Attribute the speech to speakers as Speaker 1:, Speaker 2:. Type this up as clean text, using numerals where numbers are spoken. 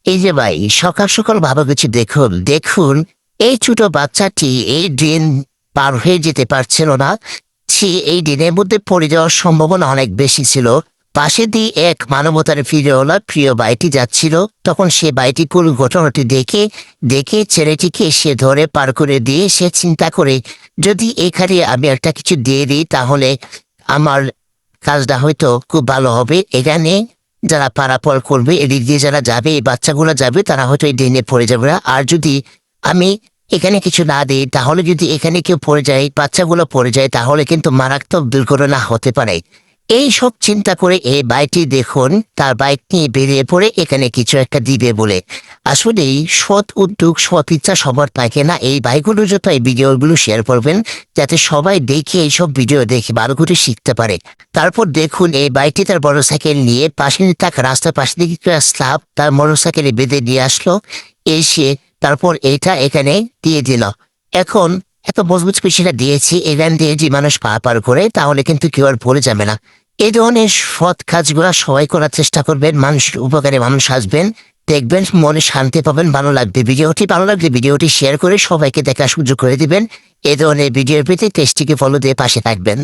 Speaker 1: এই যে ভাই, সকাল সকাল ভালো কিছু দেখুন দেখুন। এই ছোট বাচ্চাটি এই ড্রেন পার হয়ে যেতে পারছিল না। সে এই ড্রেনের মধ্যে পড়ে যাওয়ার সম্ভাবনা অনেক বেশি ছিল। পাশে দিয়ে এক মানবতার ফিরেওয়ালা প্রিয় বাইটি যাচ্ছিল। তখন সে বাইটি পুরো ঘটনাটি দেখে দেখে ছেলেটিকে সে ধরে পার করে দিয়ে সে চিন্তা করে, যদি এখানে আমি একটা কিছু দিয়ে দিই তাহলে আমার কাজটা হয়তো খুব ভালো হবে। এখানে যারা পারাপার করবে, এদিক দিয়ে যারা যাবে, এই বাচ্চাগুলো যাবে, তারা হয়তো এই ড্রেনে পড়ে যাবে না। আর যদি আমি এখানে কিছু না দিই তাহলে যদি এখানে কেউ পড়ে যায়, বাচ্চাগুলো পড়ে যায়, তাহলে কিন্তু মারাত্মক দুর্ঘটনা হতে পারে। এই সব চিন্তা করে এই ভাইটি দেখুন তার বাইক নিয়ে বেরিয়ে পড়ে এখানে কিছু একটা দিবে বলে। আসলেই সৎ উদ্যোগ সৎ ইচ্ছা সবার থাকে না। এই ভাইগুলো যত এই ভিডিওগুলো শেয়ার করবেন যাতে সবাই দেখে এইসব ভিডিও দেখে ভালো করে শিখতে পারে। তারপর দেখুন এই বাইকটি তার মোটরসাইকেল নিয়ে পাশে থাকা রাস্তার পাশে দিকে একটা স্ল্যাব তার মোটরসাইকেলে বেঁধে নিয়ে আসলো। এসে তারপর এটা এখানে দিয়ে দিল। এখন এত মজবুত পেশিটা দিয়েছি, এখান দিয়ে যে মানুষ পারাপার করে তাহলে কিন্তু কেউ আর পড়ে যাবে না। এই ধরনের সৎ কাজগুলো সবাই করার চেষ্টা করবেন। মানুষের উপকারে মানুষ আসবেন, দেখবেন মনে শান্তি পাবেন, ভালো লাগবে। ভিডিওটি ভালো লাগলে ভিডিওটি শেয়ার করে সবাইকে দেখার সুযোগ করে দিবেন। এই ধরনের ভিডিওর প্রতি পেজটিকে ফলো দিয়ে পাশে থাকবেন।